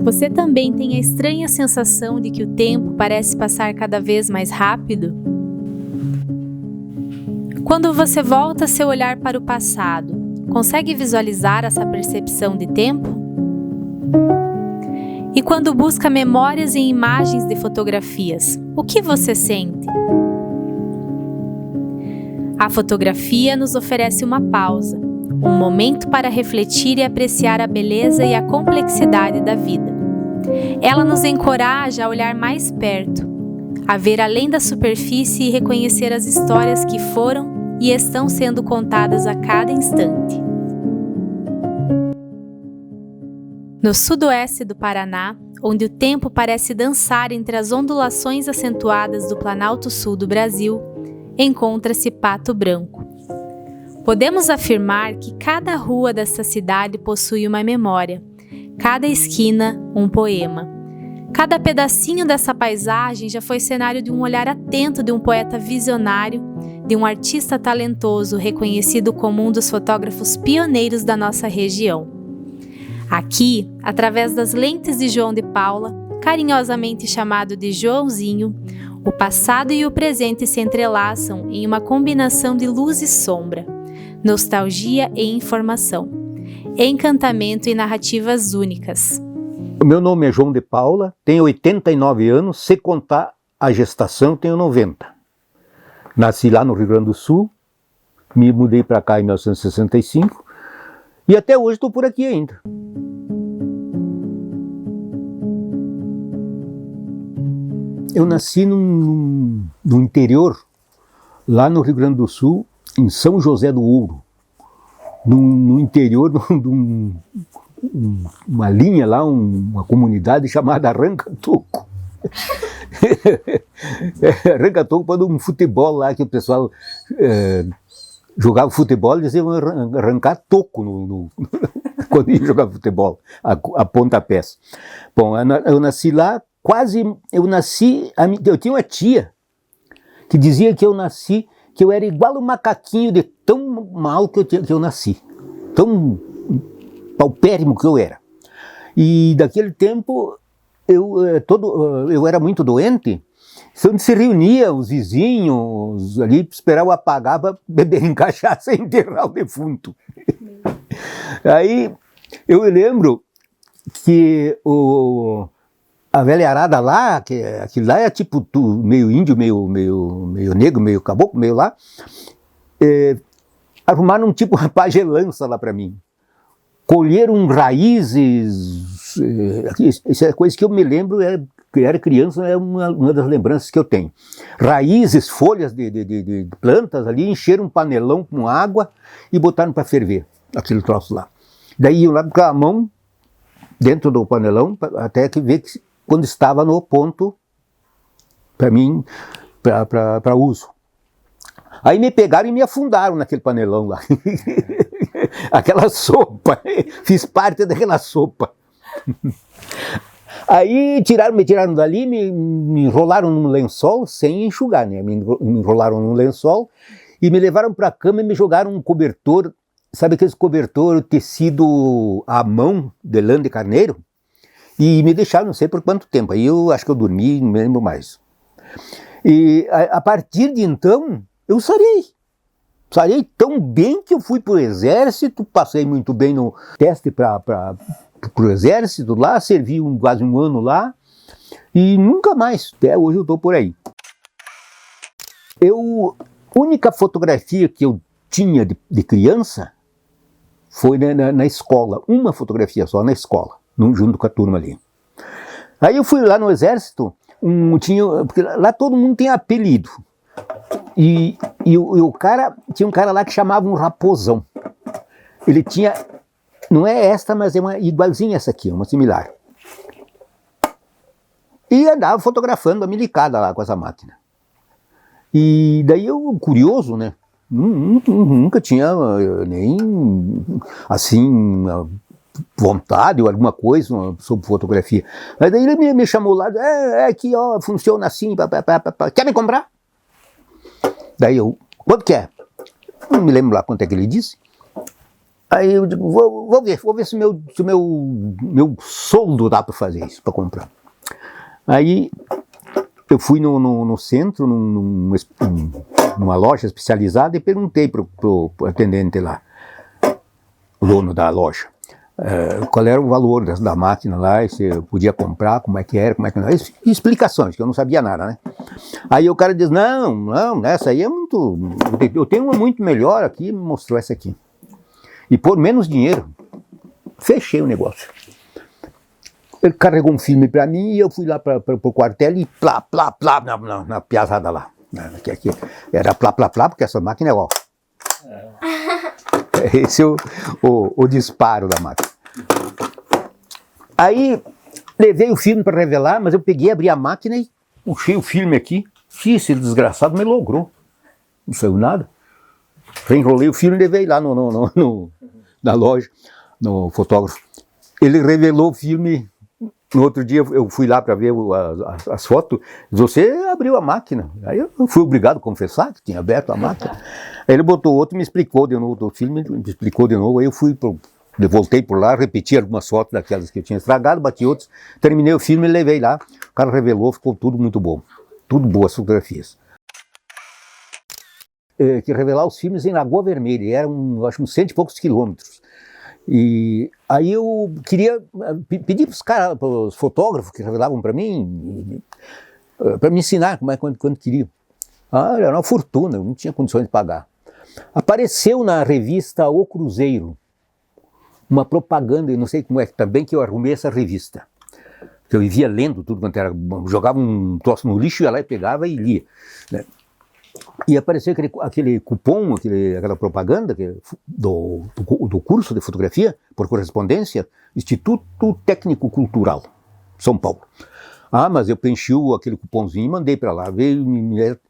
Você também tem a estranha sensação de que o tempo parece passar cada vez mais rápido? Quando você volta seu olhar para o passado, consegue visualizar essa percepção de tempo? E quando busca memórias em imagens de fotografias, o que você sente? A fotografia nos oferece uma pausa, um momento para refletir e apreciar a beleza e a complexidade da vida. Ela nos encoraja a olhar mais perto, a ver além da superfície e reconhecer as histórias que foram e estão sendo contadas a cada instante. No sudoeste do Paraná, onde o tempo parece dançar entre as ondulações acentuadas do Planalto Sul do Brasil, encontra-se Pato Branco. Podemos afirmar que cada rua desta cidade possui uma memória, cada esquina um poema. Cada pedacinho dessa paisagem já foi cenário de um olhar atento de um poeta visionário, de um artista talentoso reconhecido como um dos fotógrafos pioneiros da nossa região. Aqui, através das lentes de João de Paula, carinhosamente chamado de Joãozinho, o passado e o presente se entrelaçam em uma combinação de luz e sombra, nostalgia e informação, encantamento e narrativas únicas. O meu nome é João de Paula, tenho 89 anos, se contar a gestação tenho 90. Nasci lá no Rio Grande do Sul, me mudei para cá em 1965 e até hoje estou por aqui ainda. Eu nasci no interior, lá no Rio Grande do Sul, em São José do Ouro, no interior de uma linha lá, uma comunidade chamada Arranca-Toco. Arranca-Toco para um futebol lá que o pessoal jogava futebol e diziam arrancar toco quando ia jogar futebol, a pontapés. Bom, eu nasci lá, eu tinha uma tia que dizia que eu era igual um macaquinho de tão mal que eu nasci, tão paupérrimo que eu era. E daquele tempo eu era muito doente, então se reunia os vizinhos ali, esperava apagar para beberem cachaça e enterrar o defunto. Aí eu lembro que a velharada lá, que aquilo lá é tipo meio índio, meio negro, meio caboclo, meio lá, arrumaram um tipo uma pagelança lá para mim. Colheram raízes, isso é coisa que eu me lembro, que era criança, é uma das lembranças que eu tenho. Raízes, folhas de plantas ali, encheram um panelão com água e botaram para ferver, aquele troço lá. Daí iam lá com a mão dentro do panelão, até que ver quando estava no ponto para mim, para uso. Aí me pegaram e me afundaram naquele panelão lá. Aquela sopa, fiz parte daquela sopa. Aí me tiraram dali, me enrolaram num lençol, sem enxugar, né? Me enrolaram num lençol e me levaram para a cama e me jogaram um cobertor, sabe aqueles cobertor tecido à mão, de lã de carneiro? E me deixaram, não sei por quanto tempo, aí eu acho que eu dormi, não me lembro mais. E a partir de então, eu sarei. Sarei tão bem que eu fui para o exército, passei muito bem no teste para o exército lá, servi quase um ano lá, e nunca mais, até hoje eu estou por aí. A única fotografia que eu tinha de criança foi na escola, uma fotografia só na escola, junto com a turma ali. Aí eu fui lá no exército, porque lá todo mundo tem apelido. E o cara, tinha um cara lá que chamava um Raposão. Ele tinha, não é esta, mas é uma igualzinha essa aqui, uma similar. E andava fotografando a milicada lá com essa máquina. E daí eu, curioso, né? Nunca tinha nem, assim, vontade ou alguma coisa sobre fotografia. Mas daí ele me chamou lá, aqui ó, funciona assim, quer me comprar? Daí eu, quanto que é? Não me lembro lá quanto é que ele disse. Aí eu digo, vou ver se meu soldo dá para fazer isso, para comprar. Aí eu fui no centro, numa loja especializada, e perguntei pro atendente lá, o dono da loja, qual era o valor da máquina lá, e se eu podia comprar, como é que era, como é que não era. Explicações, que eu não sabia nada, né? Aí o cara diz, não, essa aí é muito... Eu tenho uma muito melhor aqui, me mostrou essa aqui. E por menos dinheiro, fechei o negócio. Ele carregou um filme para mim e eu fui lá para o quartel e plá, na piazada lá. Aqui era plá, porque essa máquina é ó. Esse é o disparo da máquina. Aí levei o filme para revelar, mas eu peguei, abri a máquina e puxei o filme aqui. Esse desgraçado me logrou. Não saiu nada. Reenrolei o filme e levei lá na loja, no fotógrafo. Ele revelou o filme. No outro dia eu fui lá para ver as fotos. Você abriu a máquina. Aí eu fui obrigado a confessar que tinha aberto a máquina. Aí ele botou outro, me explicou de novo o filme, me explicou de novo. Aí eu voltei por lá, repeti algumas fotos daquelas que eu tinha estragado, bati outros, terminei o filme e levei lá. O cara revelou, ficou tudo muito bom. Tudo boas fotografias. Que revelar os filmes em Lagoa Vermelha, eram, acho, uns 100 e poucos quilômetros. E aí eu queria pedir para os fotógrafos que revelavam para mim, para me ensinar quando queria. Era uma fortuna, eu não tinha condições de pagar. Apareceu na revista O Cruzeiro uma propaganda, eu não sei como é que também que eu arrumei essa revista. Eu vivia lendo tudo quanto era, jogava um troço no lixo, ia lá e pegava e lia, né? E apareceu aquele cupom, aquela propaganda do curso de fotografia por correspondência, Instituto Técnico Cultural, São Paulo. Mas eu preenchi aquele cupomzinho e mandei para lá.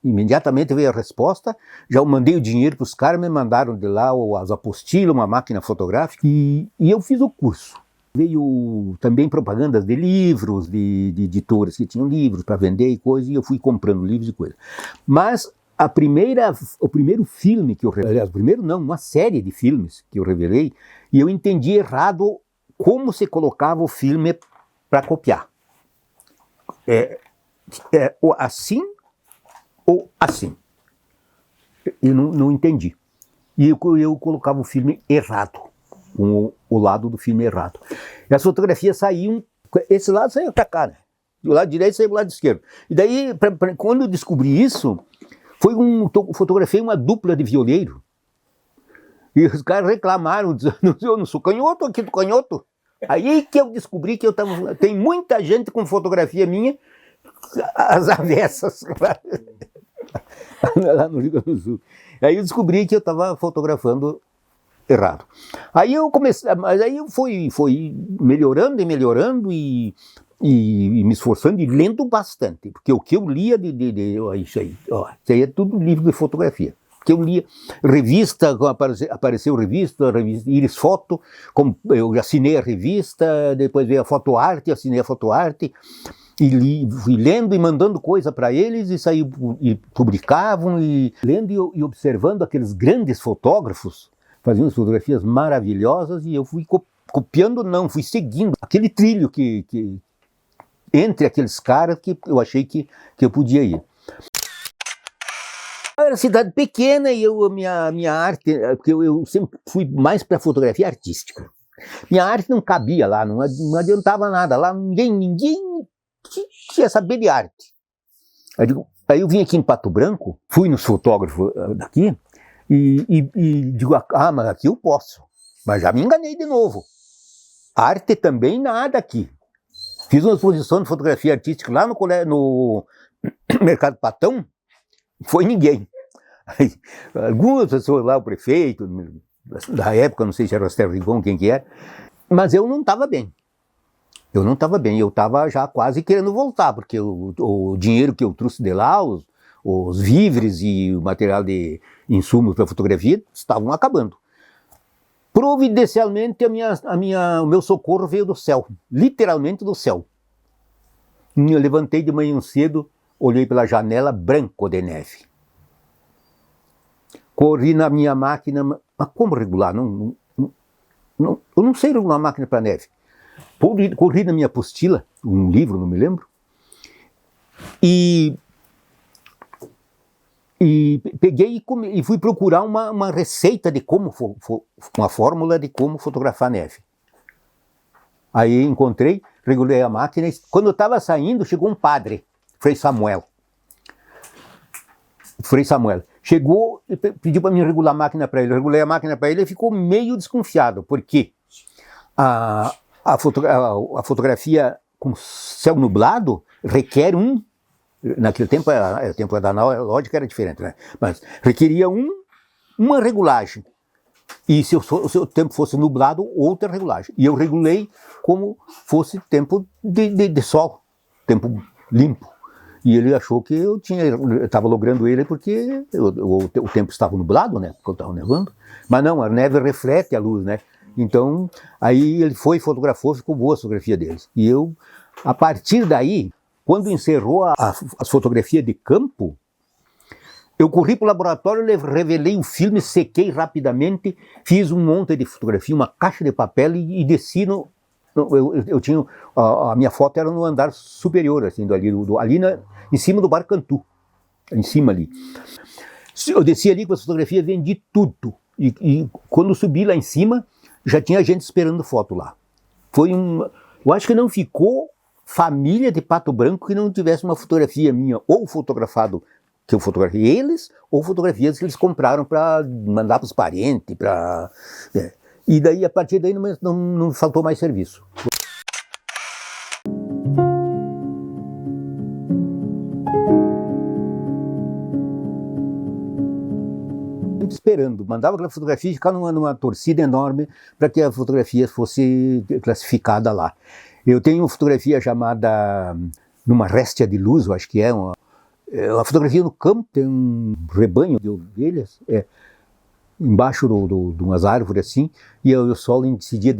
Imediatamente veio a resposta, já eu mandei o dinheiro para os caras, me mandaram de lá as apostilas, uma máquina fotográfica, e eu fiz o curso. Veio também propagandas de livros, de editoras que tinham livros para vender e coisa, e eu fui comprando livros e coisa. Mas o primeiro filme que eu revelei, aliás, uma série de filmes que eu revelei, e eu entendi errado como se colocava o filme para copiar. Ou assim ou assim. Eu não entendi. E eu colocava o filme errado, com o lado do filme errado. E as fotografias saíam, esse lado saiu para cá, né? Do lado direito saiu do lado esquerdo. E daí, quando eu descobri isso, fotografei uma dupla de violeiro. E os caras reclamaram, dizendo, eu não sou canhoto, aqui do canhoto. Aí que eu descobri que tem muita gente com fotografia minha, as avessas, lá no Rio Grande do Sul. Aí eu descobri que eu estava fotografando errado. Aí eu comecei, mas aí eu fui melhorando e me esforçando e lendo bastante, porque o que eu lia isso aí é tudo livro de fotografia. Que eu lia revista, apareceu revista Iris Foto, eu assinei a revista, depois veio a Fotoarte, assinei a Fotoarte, e fui lendo e mandando coisa para eles, e publicavam, e lendo e observando aqueles grandes fotógrafos, faziam fotografias maravilhosas, e eu fui copiando, fui seguindo aquele trilho que entre aqueles caras que eu achei que eu podia ir. Era cidade pequena e minha arte, porque eu sempre fui mais para fotografia artística. Minha arte não cabia lá, não adiantava nada. Lá ninguém queria saber de arte. Aí eu vim aqui em Pato Branco, fui nos fotógrafos daqui e digo, mas aqui eu posso. Mas já me enganei de novo. Arte também nada aqui. Fiz uma exposição de fotografia artística lá no Mercado Patão, foi ninguém. Aí, algumas pessoas lá, o prefeito, da época, não sei se era o Esther Rigon, quem que era, mas eu não estava bem. Eu estava já quase querendo voltar, porque o dinheiro que eu trouxe de lá, os víveres e o material de insumos para fotografia estavam acabando. Providencialmente, o meu socorro veio do céu, literalmente do céu. Eu levantei de manhã cedo, olhei pela janela, branco de neve. Corri na minha máquina, mas como regular? eu não sei regular máquina para neve. Corri na minha apostila, um livro, não me lembro, e peguei e fui procurar uma receita de como, uma fórmula de como fotografar neve. Aí encontrei, regulei a máquina, e quando eu estava saindo, chegou um padre, Frei Samuel. Chegou e pediu para mim regular a máquina para ele. Eu regulei a máquina para ele e ficou meio desconfiado, porque a fotografia com céu nublado requer naquele tempo, o tempo da analógica era diferente, né? Mas requeria uma regulagem. E se o tempo fosse nublado, outra regulagem. E eu regulei como fosse tempo de sol, tempo limpo. E ele achou que eu estava logrando ele porque o tempo estava nublado, né? Porque estava nevando. Mas não, a neve reflete a luz, né? Então, aí ele fotografou, ficou boa a fotografia deles. E eu, a partir daí, quando encerrou as fotografias de campo, eu corri para o laboratório, revelei o filme, sequei rapidamente, fiz um monte de fotografia, uma caixa de papel e desci eu tinha, a minha foto era no andar superior, assim, ali em cima do Bar Cantu, em cima ali. Eu desci ali com as fotografias, vendi tudo. E quando subi lá em cima, já tinha gente esperando foto lá. Eu acho que não ficou família de Pato Branco que não tivesse uma fotografia minha, ou fotografado, que eu fotografei eles, ou fotografias que eles compraram para mandar para os parentes, E daí, a partir daí, não faltou mais serviço. Esperando, mandava aquela fotografia e ficava numa torcida enorme para que a fotografia fosse classificada lá. Eu tenho uma fotografia chamada Numa Réstia de Luz, eu acho que é uma fotografia no campo, tem um rebanho de ovelhas, embaixo de umas árvores assim, e o sol incidia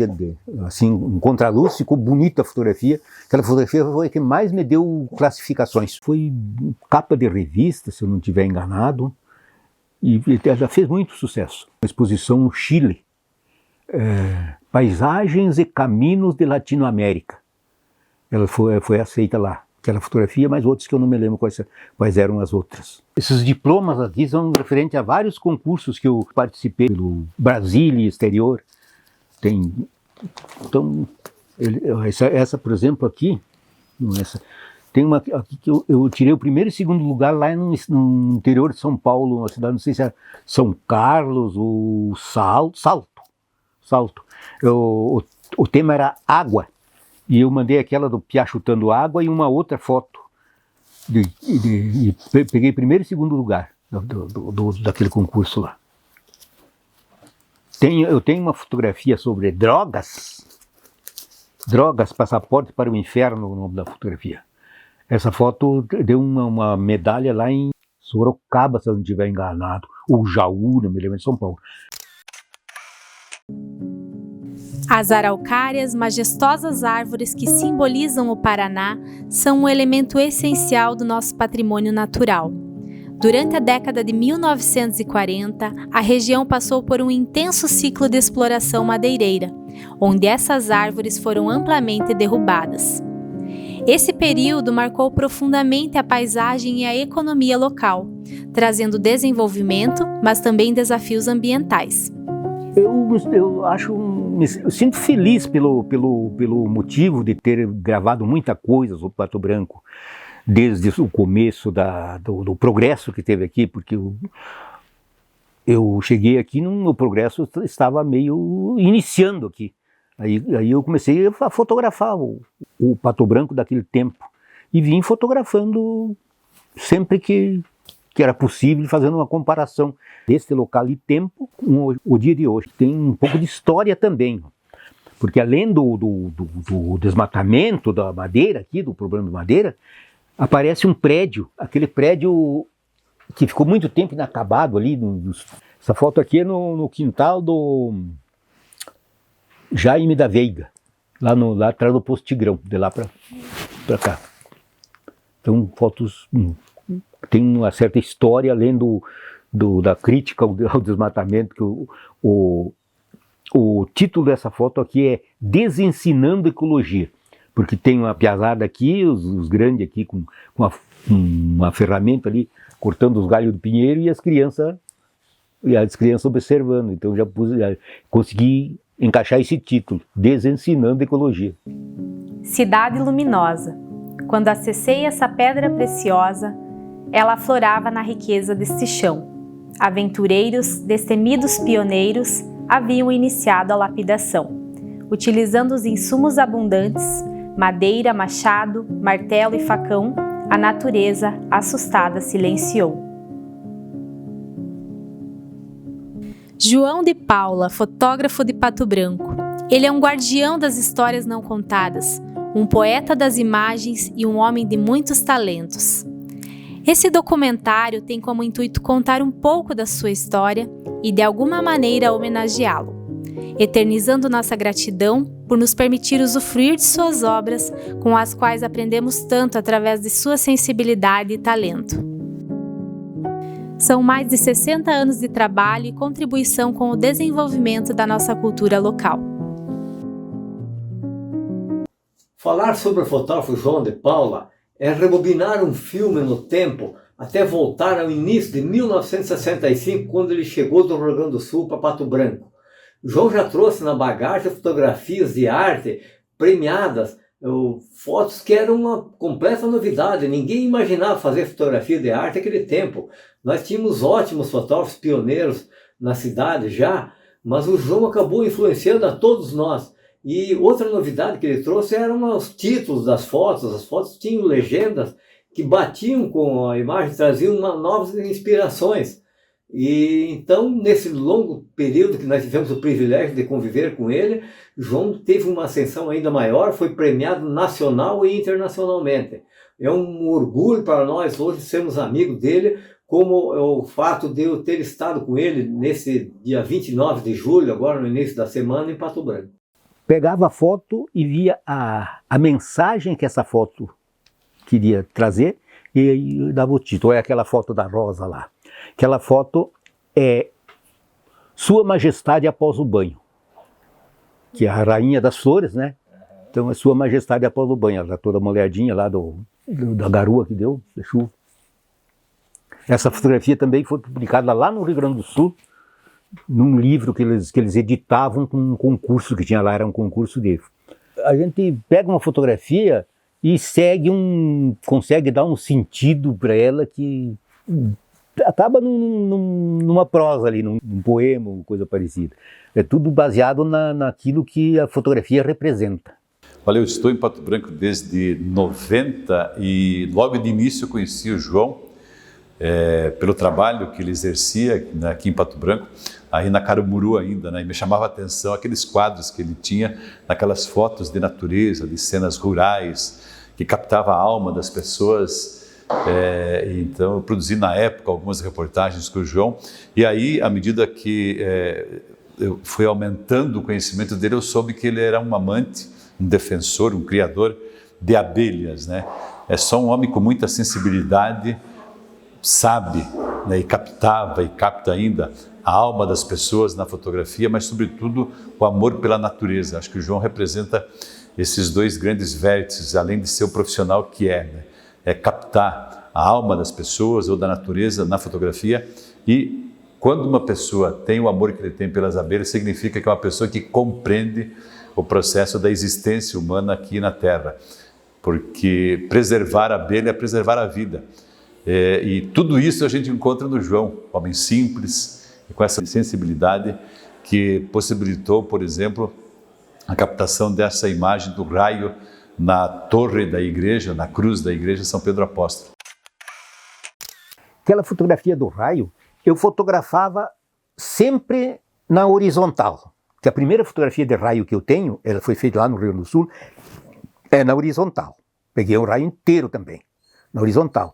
assim, um contraluz, ficou bonita a fotografia. Aquela fotografia foi a que mais me deu classificações. Foi capa de revista, se eu não estiver enganado, e ela fez muito sucesso. Uma exposição no Chile, Paisagens e Caminhos de Latinoamérica. Ela foi aceita lá. Aquela fotografia, mas outros que eu não me lembro quais eram as outras. Esses diplomas aqui são referentes a vários concursos que eu participei pelo Brasil e exterior. Então, essa, por exemplo, aqui, tem uma aqui que eu tirei o primeiro e segundo lugar lá no interior de São Paulo, uma cidade, não sei se é São Carlos ou Salto. O tema era água. E eu mandei aquela do piá chutando água e uma outra foto. Peguei primeiro e segundo lugar daquele concurso lá. Eu tenho uma fotografia sobre drogas, passaporte para o inferno, o nome da fotografia. Essa foto deu uma medalha lá em Sorocaba, se eu não estiver enganado, ou Jaú, não me lembro, em São Paulo. As araucárias, majestosas árvores que simbolizam o Paraná, são um elemento essencial do nosso patrimônio natural. Durante a década de 1940, a região passou por um intenso ciclo de exploração madeireira, onde essas árvores foram amplamente derrubadas. Esse período marcou profundamente a paisagem e a economia local, trazendo desenvolvimento, mas também desafios ambientais. Eu sinto feliz pelo motivo de ter gravado muita coisa sobre Pato Branco, desde o começo do progresso que teve aqui, porque eu cheguei aqui, o progresso estava meio iniciando aqui. Aí eu comecei a fotografar o Pato Branco daquele tempo, e vim fotografando sempre que era possível, fazendo uma comparação desse local e tempo com o dia de hoje. Tem um pouco de história também, porque além do desmatamento da madeira aqui, do problema da madeira, aparece um prédio, aquele prédio que ficou muito tempo inacabado ali. Essa foto aqui é no quintal do Jaime da Veiga, lá atrás do Posto Tigrão, de lá para cá. Então, fotos tem uma certa história, além da crítica ao desmatamento, que O título dessa foto aqui é Desensinando Ecologia, porque tem uma piazada aqui, os grandes aqui com uma ferramenta ali, cortando os galhos do pinheiro e as crianças observando. Então já consegui encaixar esse título, Desensinando Ecologia. Cidade luminosa. Quando acessei essa pedra preciosa, ela aflorava na riqueza deste chão. Aventureiros, destemidos pioneiros, haviam iniciado a lapidação. Utilizando os insumos abundantes, madeira, machado, martelo e facão, a natureza, assustada, silenciou. João de Paula, fotógrafo de Pato Branco. Ele é um guardião das histórias não contadas, um poeta das imagens e um homem de muitos talentos. Esse documentário tem como intuito contar um pouco da sua história e de alguma maneira homenageá-lo, eternizando nossa gratidão por nos permitir usufruir de suas obras, com as quais aprendemos tanto através de sua sensibilidade e talento. São mais de 60 anos de trabalho e contribuição com o desenvolvimento da nossa cultura local. Falar sobre o fotógrafo João de Paula é rebobinar um filme no tempo até voltar ao início de 1965, quando ele chegou do Rio Grande do Sul para Pato Branco. João já trouxe na bagagem fotografias de arte premiadas, fotos que eram uma completa novidade. Ninguém imaginava fazer fotografia de arte naquele tempo. Nós tínhamos ótimos fotógrafos pioneiros na cidade já, mas o João acabou influenciando a todos nós. E outra novidade que ele trouxe eram os títulos das fotos. As fotos tinham legendas que batiam com a imagem, traziam novas inspirações. E então, nesse longo período que nós tivemos o privilégio de conviver com ele, João teve uma ascensão ainda maior, foi premiado nacional e internacionalmente. É um orgulho para nós hoje sermos amigos dele, como o fato de eu ter estado com ele nesse dia 29 de julho, agora no início da semana, em Pato Branco. Pegava a foto e via a mensagem que essa foto queria trazer e dava o título. É aquela foto da rosa lá. Aquela foto é Sua Majestade após o banho, que é a rainha das flores, né? Então é Sua Majestade após o banho. Ela está toda molhadinha lá da garoa que deu, da chuva. Essa fotografia também foi publicada lá no Rio Grande do Sul, num livro que eles editavam com um concurso que tinha lá, era um concurso deles. A gente pega uma fotografia e consegue dar um sentido para ela que acaba numa prosa ali, num poema ou coisa parecida. É tudo baseado naquilo que a fotografia representa. Olha, eu estou em Pato Branco desde 90 e logo de início eu conheci o João pelo trabalho que ele exercia aqui em Pato Branco, aí na Caramuru ainda, né? E me chamava a atenção aqueles quadros que ele tinha, naquelas fotos de natureza, de cenas rurais, que captava a alma das pessoas. Então eu produzi na época algumas reportagens com o João, e aí à medida que eu fui aumentando o conhecimento dele, eu soube que ele era um amante, um defensor, um criador de abelhas, né? É só um homem com muita sensibilidade, sabe, né, e captava e capta ainda a alma das pessoas na fotografia, mas sobretudo o amor pela natureza. Acho que o João representa esses dois grandes vértices, além de ser o profissional que né? É captar a alma das pessoas ou da natureza na fotografia, e quando uma pessoa tem o amor que ele tem pelas abelhas, significa que é uma pessoa que compreende o processo da existência humana aqui na Terra, porque preservar a abelha é preservar a vida. E tudo isso a gente encontra no João, homem simples, com essa sensibilidade que possibilitou, por exemplo, a captação dessa imagem do raio na torre da igreja, na cruz da igreja São Pedro Apóstolo. Aquela fotografia do raio, eu fotografava sempre na horizontal. Que a primeira fotografia de raio que eu tenho, ela foi feita lá no Rio Grande do Sul, é na horizontal. Peguei um raio inteiro também, na horizontal.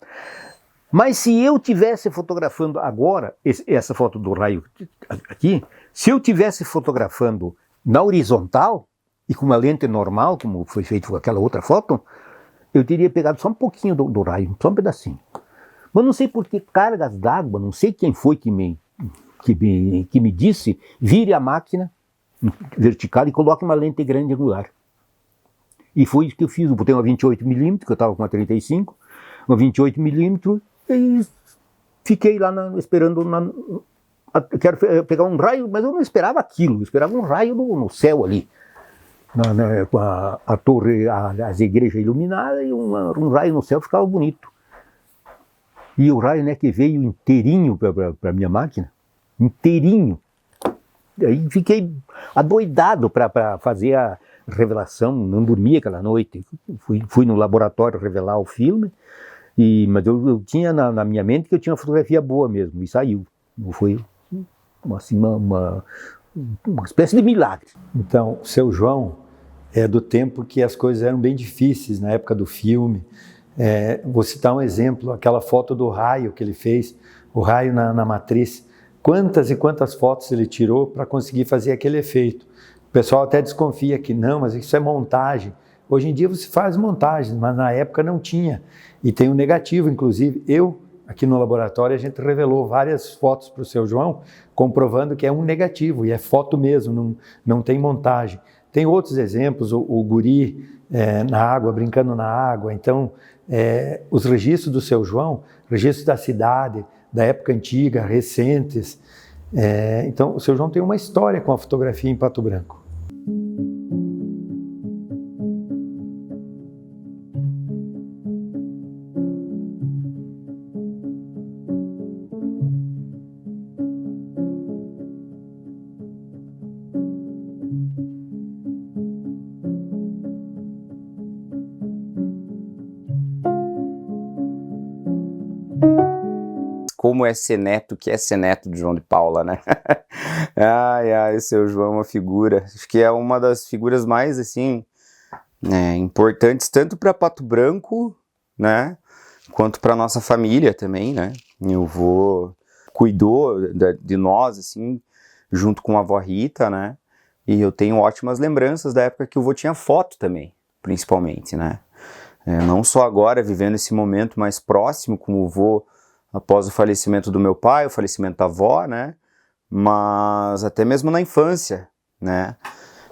Mas se eu tivesse fotografando agora, essa foto do raio aqui, se eu tivesse fotografando na horizontal, e com uma lente normal, como foi feito com aquela outra foto, eu teria pegado só um pouquinho do raio, só um pedacinho. Mas não sei por que cargas d'água, não sei quem foi que me disse, vire a máquina vertical e coloca uma lente grande angular. E foi isso que eu fiz. Eu botei uma 28mm, que eu estava com uma 35, uma 28mm, e fiquei lá esperando. Quero pegar um raio, mas eu não esperava aquilo, eu esperava um raio no céu ali. Com a torre, as igrejas iluminadas, e um raio no céu ficava bonito. E o raio, né, que veio inteirinho para a minha máquina, inteirinho. Aí fiquei adoidado para fazer a revelação, não dormi aquela noite. Fui no laboratório revelar o filme, mas eu tinha na minha mente que eu tinha uma fotografia boa mesmo, e saiu. Foi assim, uma espécie de milagre. Então, o seu João é do tempo que as coisas eram bem difíceis, na época do filme. Vou citar um exemplo, aquela foto do raio que ele fez, o raio na matriz. Quantas e quantas fotos ele tirou para conseguir fazer aquele efeito. O pessoal até desconfia que não, mas isso é montagem. Hoje em dia você faz montagens, mas na época não tinha. E tem um negativo, inclusive. Aqui no laboratório, a gente revelou várias fotos para o seu João, comprovando que é um negativo, e é foto mesmo, não tem montagem. Tem outros exemplos, o guri na água, brincando na água. Então, os registros do seu João, registros da cidade, da época antiga, recentes. Então, o seu João tem uma história com a fotografia em Pato Branco. Como é ser neto, que é ser neto de João de Paula, né? O seu João é uma figura, acho que é uma das figuras mais, assim, importantes, tanto para Pato Branco, né, quanto para nossa família também, né? Meu avô cuidou de nós, assim, junto com a avó Rita, né? E eu tenho ótimas lembranças da época que o avô tinha foto também, principalmente, né? Não só agora, vivendo esse momento mais próximo com o avô, após o falecimento do meu pai, o falecimento da avó, né? Mas até mesmo na infância, né?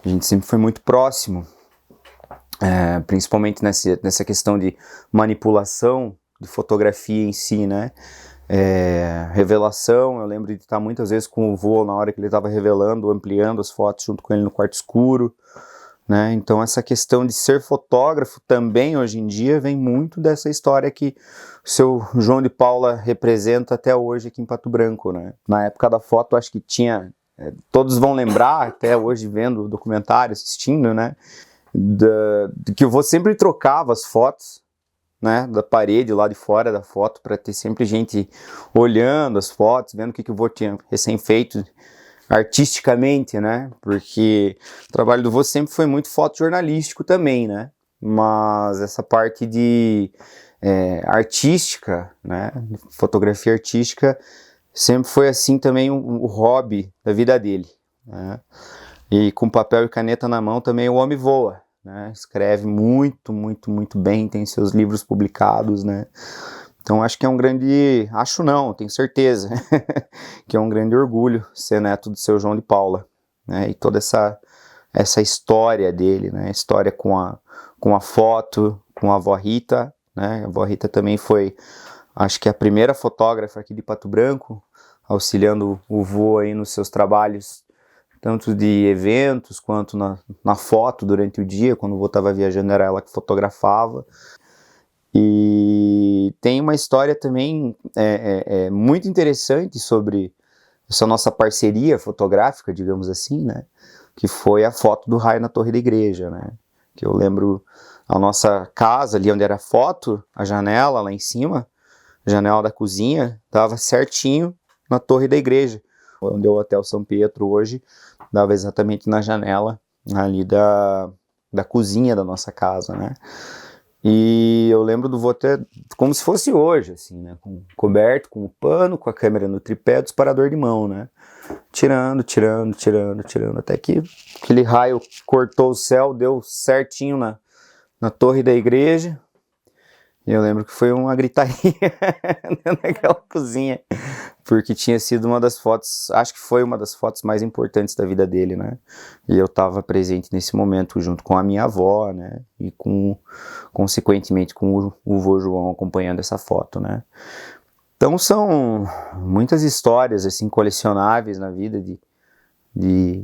A gente sempre foi muito próximo, principalmente nessa questão de manipulação de fotografia em si, né? Revelação, eu lembro de estar muitas vezes com o vô na hora que ele estava revelando, ampliando as fotos junto com ele no quarto escuro, né? Então essa questão de ser fotógrafo também hoje em dia vem muito dessa história que o seu João de Paula representa até hoje aqui em Pato Branco, né? Na época da foto acho que tinha, todos vão lembrar até hoje vendo o documentário, assistindo, né? De que o vô sempre trocava as fotos, né, da parede lá de fora da foto, para ter sempre gente olhando as fotos, vendo o que o vô tinha recém feito artisticamente, né, porque o trabalho do vô sempre foi muito fotojornalístico também, né, mas essa parte de artística, né, fotografia artística, sempre foi assim também o hobby da vida dele, né, e com papel e caneta na mão também o homem voa, né, escreve muito, muito, muito bem, tem seus livros publicados, né, então acho que é um grande, acho não, tenho certeza, que é um grande orgulho ser neto do seu João de Paula, né, e toda essa história dele, né, história com a foto, com a avó Rita, né, a avó Rita também foi, acho que a primeira fotógrafa aqui de Pato Branco, auxiliando o vô aí nos seus trabalhos, tanto de eventos quanto na foto durante o dia, quando o vô estava viajando era ela que fotografava. E tem uma história também muito interessante sobre essa nossa parceria fotográfica, digamos assim, né? Que foi a foto do raio na torre da igreja, né? Que eu lembro a nossa casa ali onde era a foto, a janela lá em cima, a janela da cozinha, dava certinho na torre da igreja. Onde é o Hotel São Pietro hoje, dava exatamente na janela ali da cozinha da nossa casa, né? E eu lembro do vô até como se fosse hoje, assim, né? Coberto com o pano, com a câmera no tripé, disparador de mão, né? Tirando, até que aquele raio cortou o céu, deu certinho na torre da igreja. E eu lembro que foi uma gritaria naquela cozinha, porque tinha sido uma das fotos, acho que foi uma das fotos mais importantes da vida dele, né? E eu estava presente nesse momento junto com a minha avó, né? E consequentemente com o vô João acompanhando essa foto, né? Então são muitas histórias assim colecionáveis na vida de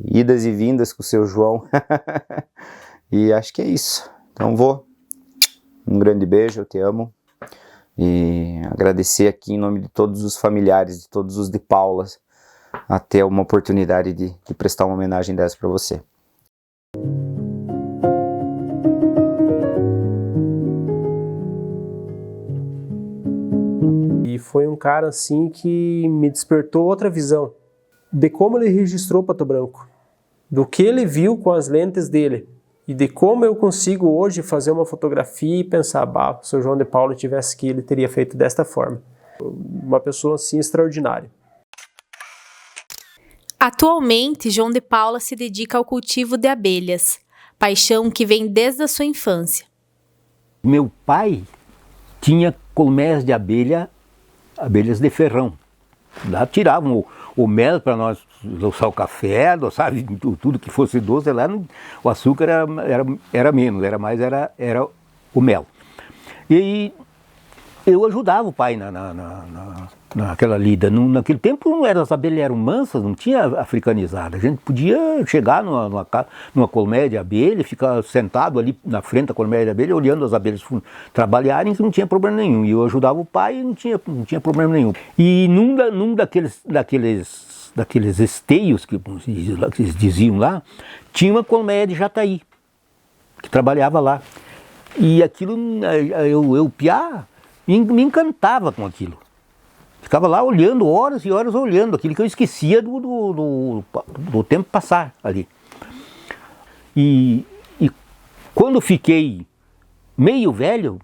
idas e vindas com o seu João. E acho que é isso. Então um grande beijo, eu te amo. E agradecer aqui em nome de todos os familiares, de todos os de Paula, a ter uma oportunidade de prestar uma homenagem dessa para você. E foi um cara assim que me despertou outra visão de como ele registrou Pato Branco, do que ele viu com as lentes dele e de como eu consigo hoje fazer uma fotografia e pensar, se o João de Paula tivesse aqui, ele teria feito desta forma. Uma pessoa assim extraordinária. Atualmente, João de Paula se dedica ao cultivo de abelhas, paixão que vem desde a sua infância. Meu pai tinha colmeias de abelhas de ferrão. Lá tiravam o mel para nós adoçar o café, adoçar tudo que fosse doce. Lá o açúcar era menos, era o mel. E eu ajudava o pai naquela lida. Naquele tempo as abelhas eram mansas, não tinha africanizada. A gente podia chegar numa colmeia de abelha, ficar sentado ali na frente da colmeia de abelha, olhando as abelhas trabalharem, que não tinha problema nenhum. E eu ajudava o pai e não tinha problema nenhum. E num daqueles esteios que eles diziam lá, tinha uma colmeia de jataí, que trabalhava lá. E aquilo, eu piá, me encantava com aquilo. Ficava lá olhando, horas e horas olhando, aquilo que eu esquecia do tempo passar ali. E quando fiquei meio velho,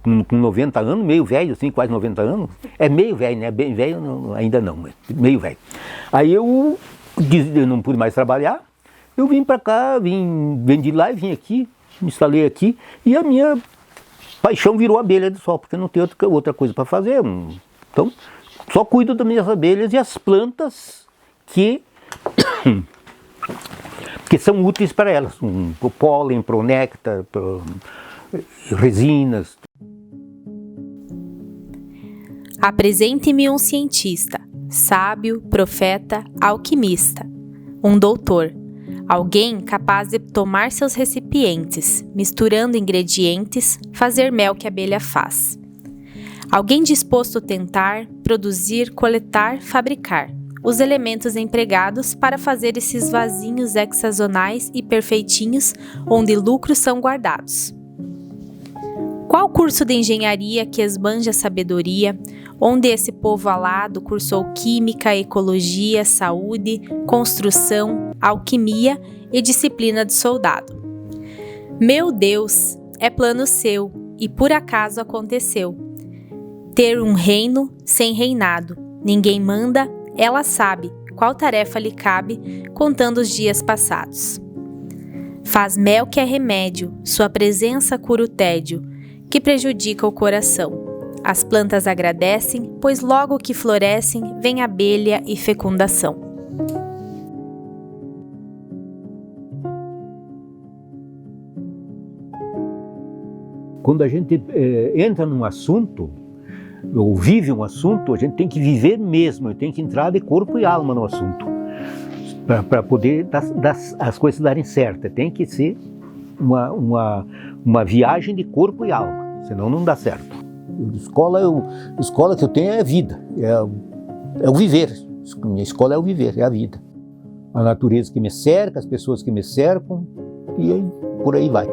com 90 anos, meio velho, assim, quase 90 anos, é meio velho, né? Bem velho ainda não, mas meio velho. Aí eu não pude mais trabalhar, eu vim para cá, vendi lá e vim aqui, me instalei aqui, e a minha paixão virou abelha de sol, porque não tem outra coisa para fazer. Então, só cuido das minhas abelhas e as plantas que são úteis para elas. Pro pólen, pro néctar, pro resinas. Apresente-me um cientista, sábio, profeta, alquimista, um doutor, alguém capaz de tomar seus recipientes, misturando ingredientes, fazer mel que a abelha faz. Alguém disposto a tentar, produzir, coletar, fabricar os elementos empregados para fazer esses vasinhos hexagonais e perfeitinhos onde lucros são guardados. Qual curso de engenharia que esbanja a sabedoria, onde esse povo alado cursou química, ecologia, saúde, construção, alquimia e disciplina de soldado? Meu Deus, é plano seu, e por acaso aconteceu. Ter um reino sem reinado, ninguém manda, ela sabe qual tarefa lhe cabe, contando os dias passados. Faz mel que é remédio, sua presença cura o tédio, que prejudica o coração. As plantas agradecem, pois logo que florescem, vem abelha e fecundação. Quando a gente entra num assunto, ou vive um assunto, a gente tem que viver mesmo, tem que entrar de corpo e alma no assunto, para poder as coisas darem certo. Tem que ser uma viagem de corpo e alma, senão não dá certo. Escola que eu tenho é a vida, é o viver. Minha escola é o viver, é a vida. A natureza que me cerca, as pessoas que me cercam, e aí, por aí vai.